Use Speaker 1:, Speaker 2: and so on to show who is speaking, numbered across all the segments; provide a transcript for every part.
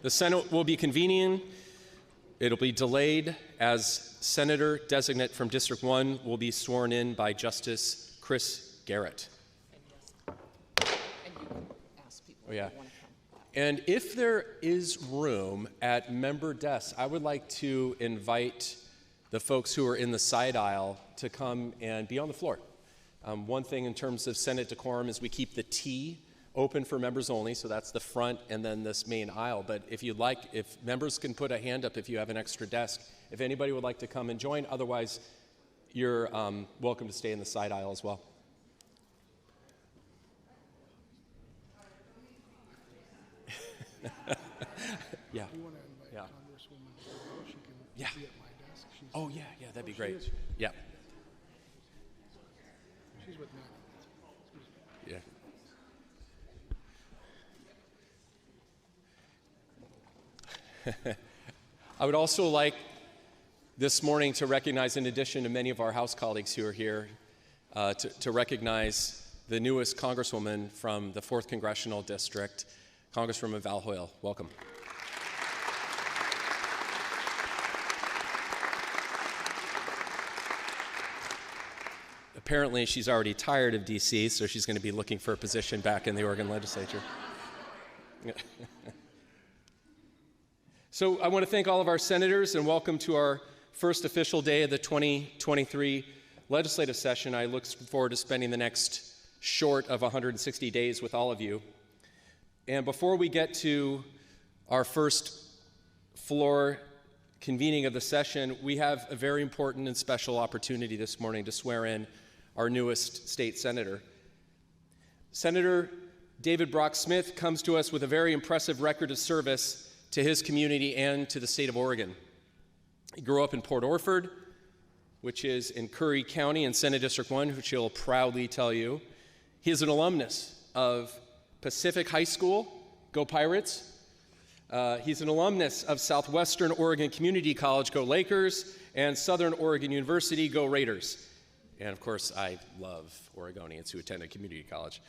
Speaker 1: The Senate will be convening. It'll be delayed as Senator designate from District 1 will be sworn in by Justice Chris Garrett.
Speaker 2: And you can ask people if they want to come.
Speaker 1: And if there is room at member desks, I would like to invite the folks who are in the side aisle to come and be on the floor. One thing in terms of Senate decorum is we keep the T open for members only, so that's the front and then this main aisle. But if you'd like, if members can put a hand up if you have an extra desk, if anybody would like to come and join, otherwise you're welcome to stay in the side aisle as well. Yeah.
Speaker 3: We want to invite
Speaker 1: Yeah.
Speaker 3: Congresswoman O'Donnell. She can
Speaker 1: Yeah.
Speaker 3: be at my desk. She's,
Speaker 1: Oh, yeah, that'd be
Speaker 3: she
Speaker 1: great.
Speaker 3: is.
Speaker 1: Yeah.
Speaker 3: She's with Matt.
Speaker 1: Yeah. I would also like this morning to recognize, in addition to many of our House colleagues who are here, to recognize the newest Congresswoman from the 4th Congressional District, Congresswoman Val Hoyle. Welcome. Apparently, she's already tired of D.C., so she's going to be looking for a position back in the Oregon legislature. So I want to thank all of our senators and welcome to our first official day of the 2023 legislative session. I look forward to spending the next short of 160 days with all of you. And before we get to our first floor convening of the session, we have a very important and special opportunity this morning to swear in our newest state senator. Senator David Brock Smith comes to us with a very impressive record of service to his community and to the state of Oregon. He grew up in Port Orford, which is in Curry County in Senate District 1, which he'll proudly tell you. He is an alumnus of Pacific High School, go Pirates. He's an alumnus of Southwestern Oregon Community College, go Lakers, and Southern Oregon University, go Raiders. And of course, I love Oregonians who attended community college.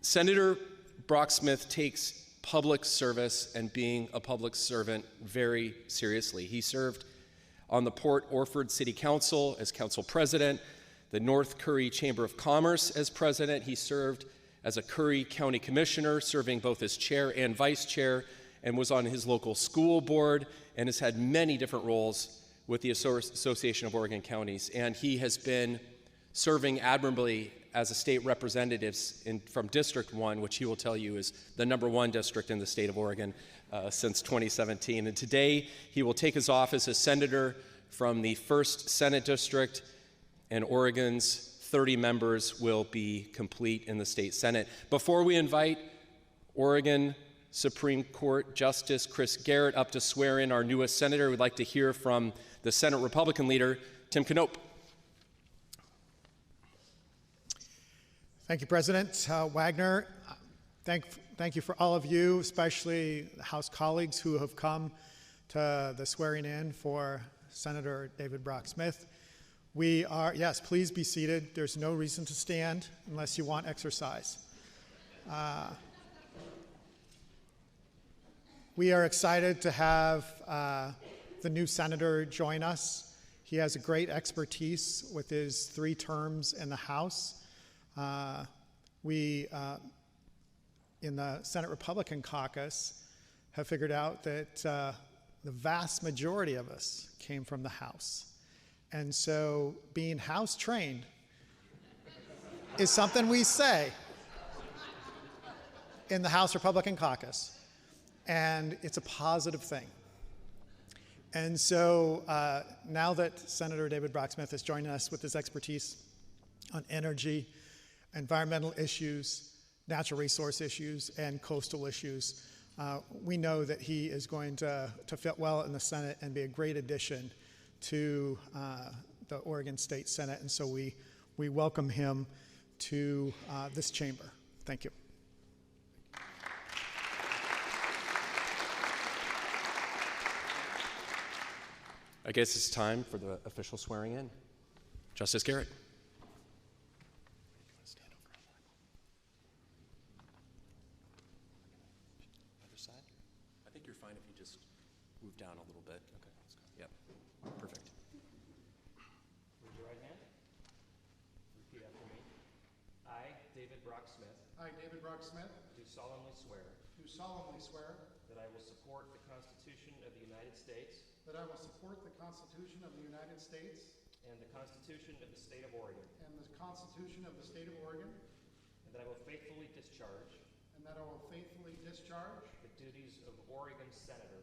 Speaker 1: Senator Brock Smith takes public service and being a public servant very seriously. He served on the Port Orford City Council as council president, the North Curry Chamber of Commerce as president. He served as a Curry County Commissioner, serving both as chair and vice chair, and was on his local school board, and has had many different roles with the Association of Oregon Counties. And he has been serving admirably as a state representative from District 1, which he will tell you is the #1 district in the state of Oregon since 2017. And today, he will take his office as senator from the 1st Senate District, and Oregon's 30 members will be complete in the state Senate. Before we invite Oregon Supreme Court Justice Chris Garrett up to swear in our newest senator, we'd like to hear from the Senate Republican leader, Tim Knopp.
Speaker 4: Thank you, President Wagner. Thank you for all of you, especially the House colleagues who have come to the swearing in for Senator David Brock Smith. Yes, please be seated. There's no reason to stand unless you want exercise. We are excited to have the new senator join us. He has a great expertise with his 3 terms in the House. We, in the Senate Republican caucus, have figured out that the vast majority of us came from the House. And so being House trained is something we say in the House Republican caucus. And it's a positive thing. And so now that Senator David Brock Smith is joining us with his expertise on energy, environmental issues, natural resource issues, and coastal issues, we know that he is going to fit well in the Senate and be a great addition to the Oregon State Senate. And so we welcome him to this chamber. Thank you.
Speaker 1: I guess it's time for the official swearing in. Justice Garrett. Stand over on that. Other side? I think you're fine if you just move down a little bit. Okay, let's go. Yep, perfect. Raise your right hand. Repeat after me. I, David Brock Smith,
Speaker 3: I, David Brock Smith,
Speaker 1: do solemnly swear
Speaker 3: do solemnly swear
Speaker 1: that I will support the Constitution of the United States
Speaker 3: that I will support the Constitution of the United States
Speaker 1: and the Constitution of the State of Oregon,
Speaker 3: and the Constitution of the State of Oregon,
Speaker 1: and that I will faithfully discharge
Speaker 3: and that I will faithfully discharge
Speaker 1: the duties of Oregon Senator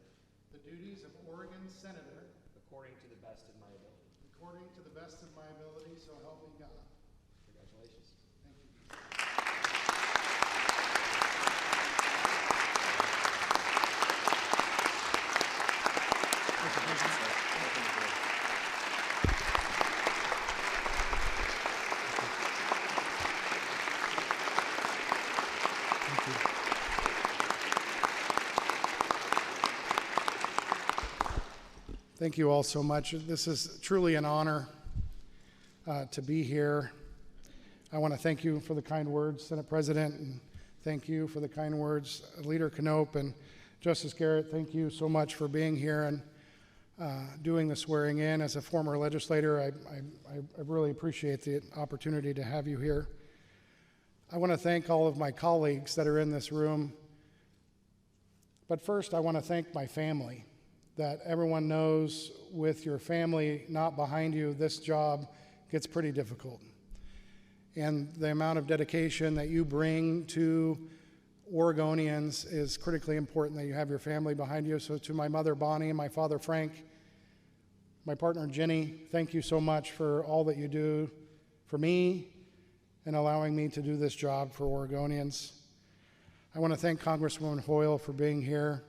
Speaker 3: the duties of Oregon Senator
Speaker 1: according to the best of my ability.
Speaker 3: according to the best of my ability, so help me God.
Speaker 1: Congratulations.
Speaker 3: Thank you. Thank you all so much. This is truly an honor to be here. I want to thank you for the kind words, Senate President, and thank you for the kind words, Leader Knope and Justice Garrett. Thank you so much for being here and doing the swearing in. As a former legislator, I really appreciate the opportunity to have you here. I want to thank all of my colleagues that are in this room. But first, I want to thank my family. That everyone knows with your family not behind you, this job gets pretty difficult. And the amount of dedication that you bring to Oregonians is critically important, that you have your family behind you. So to my mother, Bonnie, and my father, Frank, my partner, Jenny, thank you so much for all that you do for me and allowing me to do this job for Oregonians. I want to thank Congresswoman Hoyle for being here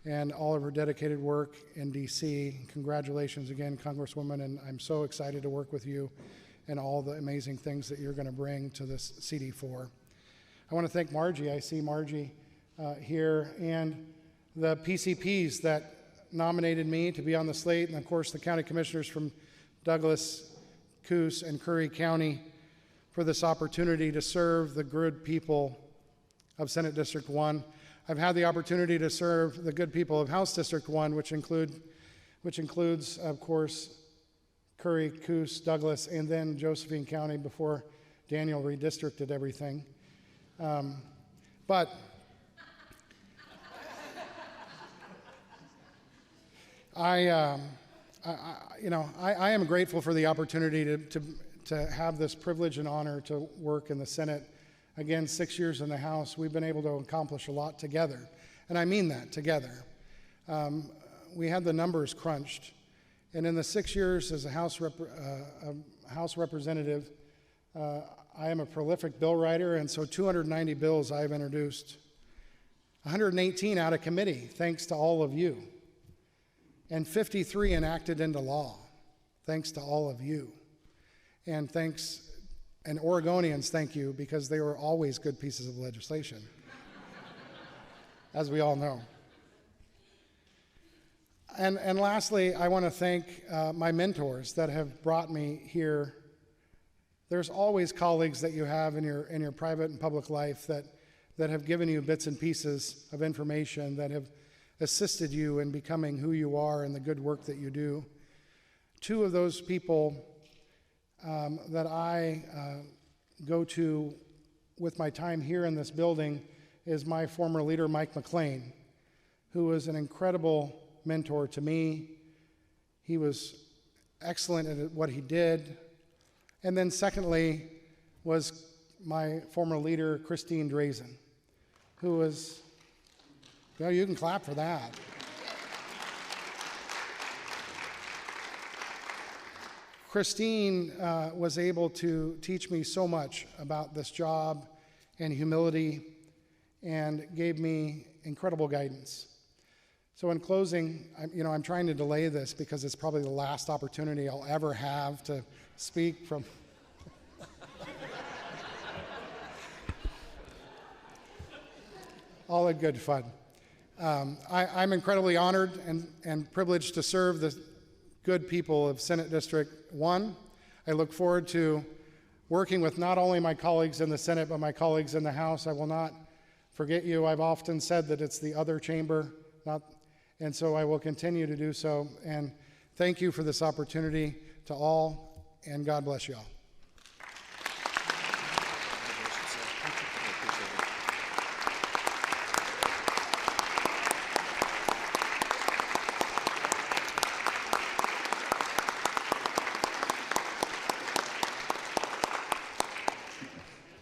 Speaker 3: and all of her dedicated work in D.C. Congratulations again, Congresswoman, and I'm so excited to work with you and all the amazing things that you're going to bring to this CD4. I want to thank Margie. I see Margie here, and the PCPs that nominated me to be on the slate, and of course the county commissioners from Douglas, Coos, and Curry County for this opportunity to serve the good people of Senate District 1. I've had the opportunity to serve the good people of House District 1, which includes, of course, Curry, Coos, Douglas, and then Josephine County before Daniel redistricted everything. But I am grateful for the opportunity to have this privilege and honor to work in the Senate. Again, 6 years in the House, we've been able to accomplish a lot together. And I mean that, together. We had the numbers crunched. And in the 6 years as a House representative, I am a prolific bill writer, and so 290 bills I've introduced. 118 out of committee, thanks to all of you. And 53 enacted into law, thanks to all of you. And Oregonians, thank you, because they were always good pieces of legislation, as we all know. And lastly, I want to thank my mentors that have brought me here. There's always colleagues that you have in your private and public life that have given you bits and pieces of information, that have assisted you in becoming who you are and the good work that you do. Two of those people that I go to with my time here in this building is my former leader, Mike McLean, who was an incredible mentor to me. He was excellent at what he did. And then secondly was my former leader, Christine Drazen, who was, well, you can clap for that. Christine was able to teach me so much about this job and humility and gave me incredible guidance. So in closing, I'm trying to delay this because it's probably the last opportunity I'll ever have to speak from. All in good fun. I'm incredibly honored and privileged to serve the good people of Senate District 1. I look forward to working with not only my colleagues in the Senate, but my colleagues in the House. I will not forget you. I've often said that it's the other chamber And so I will continue to do so. And thank you for this opportunity to all, and God bless you all.